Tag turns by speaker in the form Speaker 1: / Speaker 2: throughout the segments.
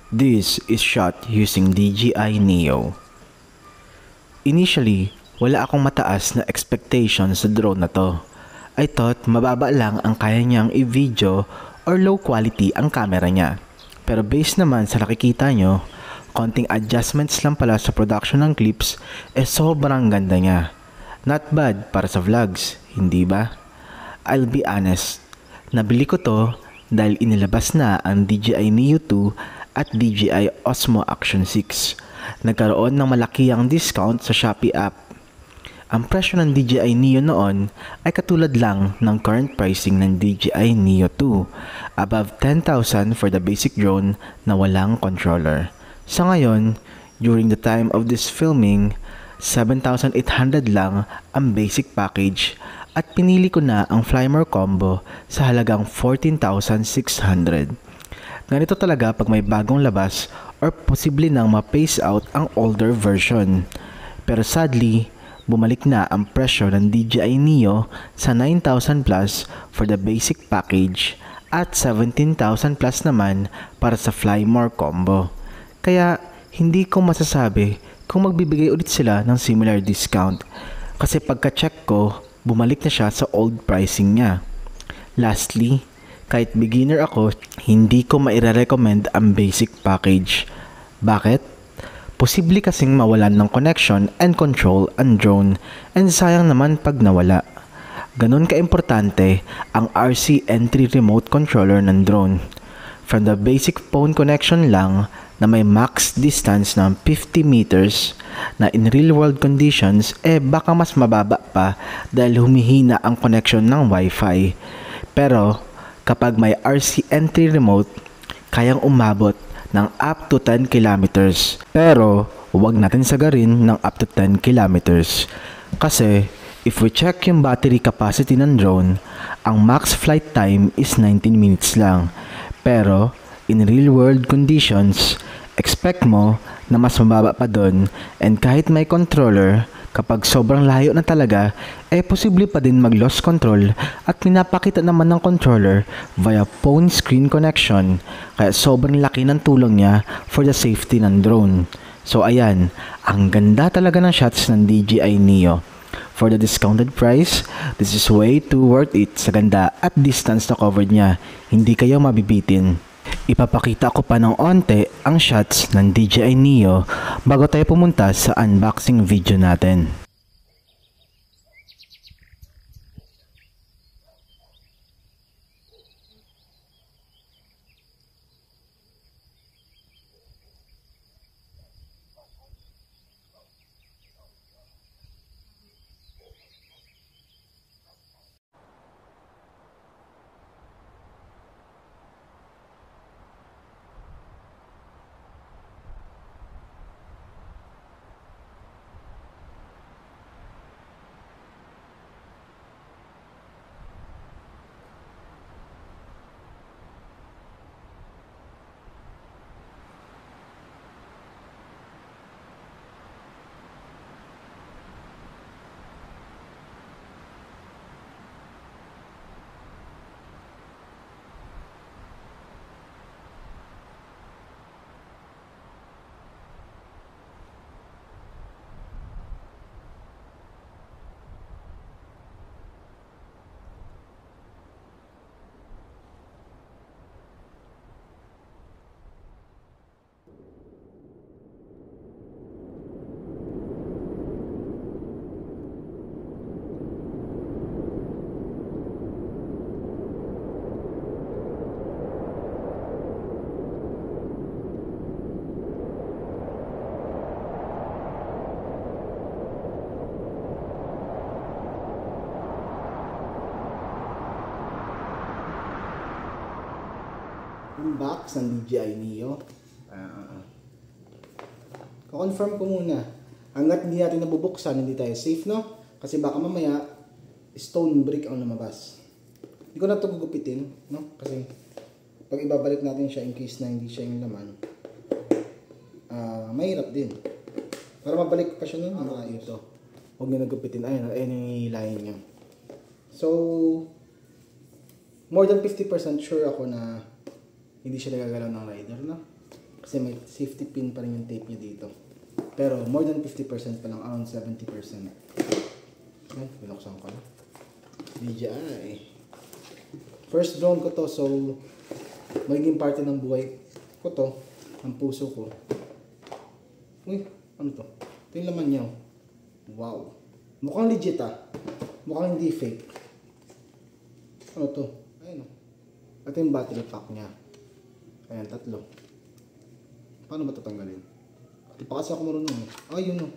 Speaker 1: This is shot using DJI Neo. Initially, wala akong mataas na expectation sa drone na to. I thought mababa lang ang kaya niyang i-video or low quality ang camera niya. Pero based naman sa nakikita nyo, konting adjustments lang pala sa production ng clips, sobrang ganda niya. Not bad para sa vlogs, hindi ba? I'll be honest, nabili ko to dahil inilabas na ang DJI Neo 2 at DJI Osmo Action 6. Nagkaroon ng malakihang discount sa Shopee app. Ang presyo ng DJI Neo noon ay katulad lang ng current pricing ng DJI Neo 2, above 10,000 for the basic drone na walang controller. Sa ngayon, during the time of this filming, 7,800 lang ang basic package at pinili ko na ang Flymore combo sa halagang 14,600. Ganito talaga pag may bagong labas or posible nang ma-phase out ang older version. Pero sadly, bumalik na ang presyo ng DJI Neo sa 9,000 plus for the basic package at 17,000 plus naman para sa Flymore combo. Kaya hindi ko masasabi kung magbibigay ulit sila ng similar discount kasi pagka-check ko, bumalik na siya sa old pricing niya. Lastly, kahit beginner ako, hindi ko maire-recommend ang basic package. Bakit? Posible kasing mawalan ng connection and control ang drone and sayang naman pag nawala. Ganon ka-importante ang RC entry remote controller ng drone. From the basic phone connection lang na may max distance ng 50 meters na in real world conditions baka mas mababa pa dahil humihina ang connection ng Wi-Fi. Pero kapag may RC entry remote, kayang umabot ng up to 10 kilometers. Pero, huwag natin sagarin ng up to 10 kilometers. Kasi, if we check yung battery capacity ng drone, ang max flight time is 19 minutes lang. Pero, in real world conditions, expect mo na mas mababa pa doon and kahit may controller, kapag sobrang layo na talaga, posible pa din mag-loss control at pinapakita naman ng controller via phone screen connection kaya sobrang laki ng tulong niya for the safety ng drone. So ayan, ang ganda talaga ng shots ng DJI Neo. For the discounted price, this is way too worth it sa ganda at distance na covered niya. Hindi kayo mabibitin. Ipapakita ko pa ng onte ang shots ng DJI Neo bago tayo pumunta sa unboxing video natin. Box ng DJI Neo. Confirm ko muna. Hanggat hindi natin nabubuksan, hindi tayo safe, no? Kasi baka mamaya, stone brick ang lumabas. Hindi ko na ito gugupitin, no? Kasi pag ibabalik natin siya in case na hindi siya yung laman, mahirap din. Para mabalik pa siya nun, ito. Huwag nyo nagupitin. Ayun yung hilahin nyo. So, more than 50% sure ako na hindi siya nagagalaw ng rider, no?
Speaker 2: Kasi may safety pin pa rin yung tape niya dito. Pero more than 50% pa lang, around 70%. Ayan, binuksan ko na. DJI. First drone ko to, so magiging parte ng buhay ko to, ng puso ko. Uy, ano to? Ito yung laman niya. Wow. Mukhang legit Mukhang hindi fake. Ano to? Ayun. Ito yung battery pack niya. Ayan, 3. Paano ba tatanggalin? Di pa kasi ako marunong. Yun o.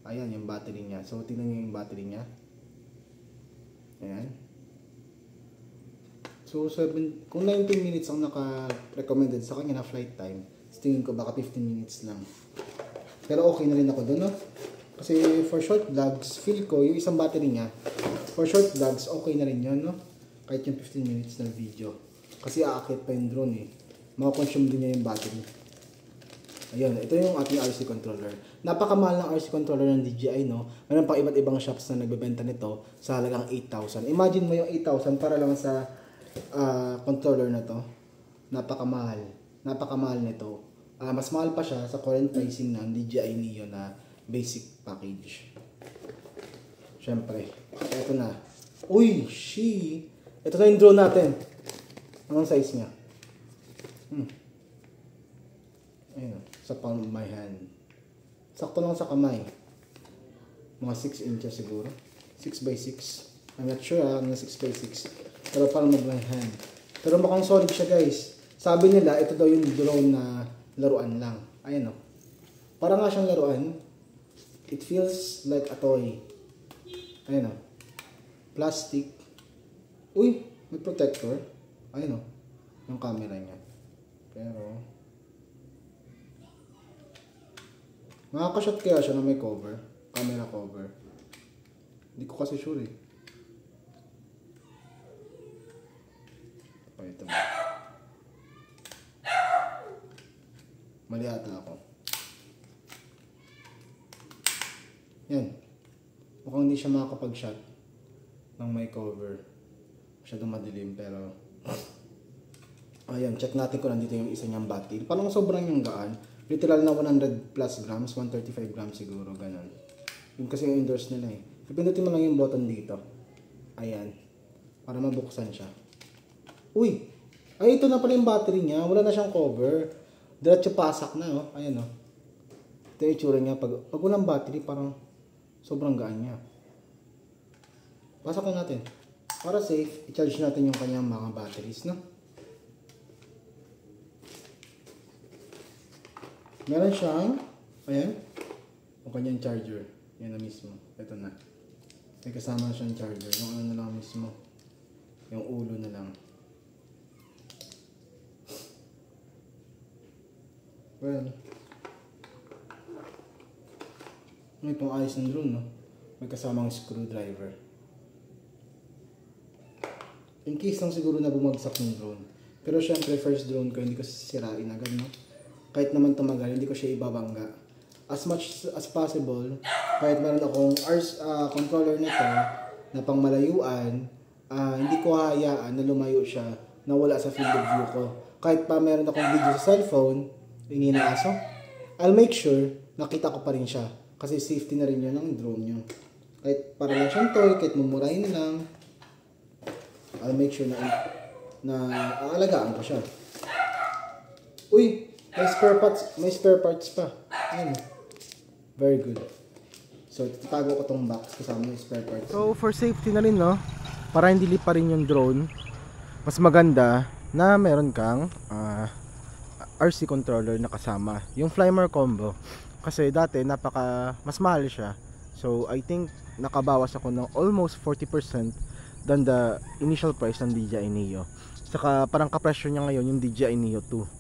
Speaker 2: Ayan, yung battery niya. So, tingnan niyo yung battery niya. Ayan. So, kung 19 minutes ang naka-recommended sa kanya na flight time, tingin ko baka 15 minutes lang. Pero okay na rin ako doon, no? Kasi for short vlogs, feel ko, yung isang battery niya, for short vlogs, okay na rin yun, no? Kahit yung 15 minutes na video. Kasi aakit pa yung drone, eh. Makakonsume din niya yung battery. Ayun, ito yung ating RC controller. Napakamahal ng RC controller ng DJI, no? Mayroon pang iba't ibang shops na nagbebenta nito sa halagang 8,000. Imagine mo yung 8,000 para lang sa controller na to. Napakamahal. Napakamahal nito. Mas mahal pa siya sa current pricing ng DJI Neo na basic package. Siyempre, ito na. Uy, ito na yung drone natin. Anong size niya? Ayun, sa palm of my hand. Sakto lang sa kamay. Mga 6 inches siguro. 6 by 6. I'm not sure na 6 by 6. Pero palm of my hand. Pero mukhang solid siya, guys. Sabi nila, ito daw yung drone na laruan lang. Ayan o. Para nga siyang laruan. It feels like a toy. Ayan o. Plastic. Uy, may protector. Ayan o. Yung camera niya. Pero makakashot kaya siya na may cover. Camera cover. Hindi ko kasi sure eh. Ito ba? Mali ata ako. Yan. Mukhang hindi siya makakapag-shot ng may cover. Masyadong madilim pero ayan, check natin kung nandito yung isa niyang battery. Parang sobrang yung gaan. Literal na 100 plus grams, 135 grams siguro, ganun. Yun kasi yung endorse nila eh. Pipindutin mo lang yung button dito. Ayan. Para mabuksan siya. Uy! Ay, ito na pala yung battery niya. Wala na siyang cover. Diretso pasak na, oh. Ayan, oh. Ito yung itsura niya. Pag walang battery, parang sobrang gaan niya. Pasak na natin. Para safe, i-charge natin yung kanyang mga batteries, no? Meron siyang, ayan, yung kanyang charger. Yan na mismo. Ito na. May kasama siyang charger. Yung ano na lang mismo. Yung ulo na lang. Well, itong ayos ng drone, no? May kasamang screwdriver. In case lang siguro na bumagsak yung drone. Pero syempre, first drone ko, hindi ko sisirain agad, no? Kahit naman tumagal, hindi ko siya ibabangga. As much as possible, kahit meron akong controller nito na pang malayuan, hindi ko hayaan na lumayo siya, na wala sa field of view ko. Kahit pa meron akong video sa cellphone, hindi na aso, I'll make sure nakita ko pa rin siya. Kasi safety na rin yun ng drone nyo. Kahit para lang siyang toy, kahit mumurahin lang, I'll make sure na aalagaan ko siya. Uy! May spare parts pa. Ayan. Very good. So, tatago ko tong box kasama yung spare parts. So, for safety na rin, no? Para hindi lipa rin yung drone, mas maganda na meron kang RC controller na kasama. Yung Flymer combo. Kasi dati, mas mahal siya. So, I think, nakabawas ako ng almost 40% than the initial price ng DJI Neo. Saka, parang kapresyo niya ngayon yung DJI Neo 2.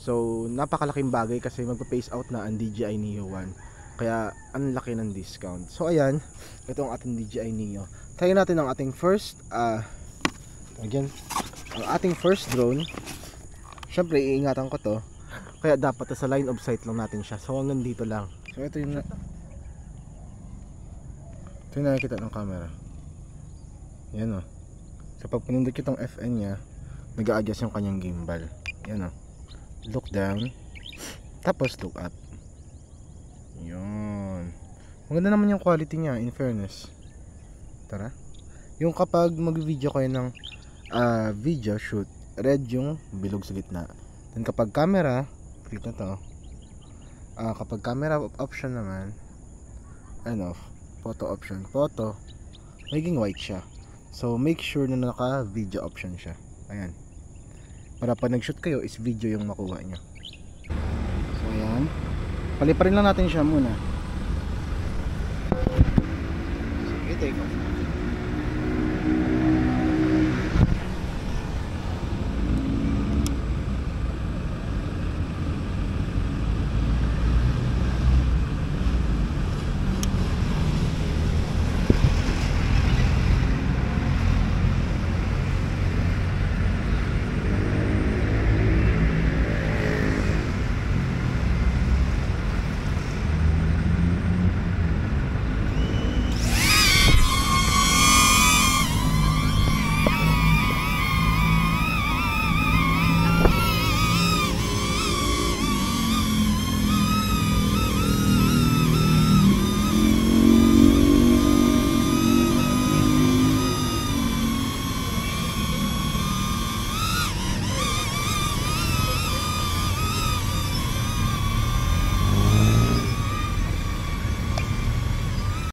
Speaker 2: So, napakalaking bagay kasi magpa-phase out na ang DJI Neo 1. Kaya, ang laki ng discount. So, ayan. Ito ang ating DJI Neo. Try natin ang ating first, ang ating first drone. Syempre, iingatan ko to. Kaya dapat sa line of sight lang natin siya. So, hanggang dito lang. So, ito yung nakikita ng camera. Yan o. So, pag pinindot ko itong FN niya, nag-a-adjust yung kanyang gimbal. Yan o. Look down. Tapos look up. Yun. Maganda naman yung quality niya, in fairness. Tara. Yung kapag mag-video kayo ng video shoot, red yung bilog sa gitna. Then kapag camera, click na to. Kapag camera option naman, photo option, photo, magiging white siya. So make sure na naka video option siya. Ayan. Para pag nag-shoot kayo is video yung makuha nyo. So ayan. Paliparin lang natin siya muna. Sige, take off.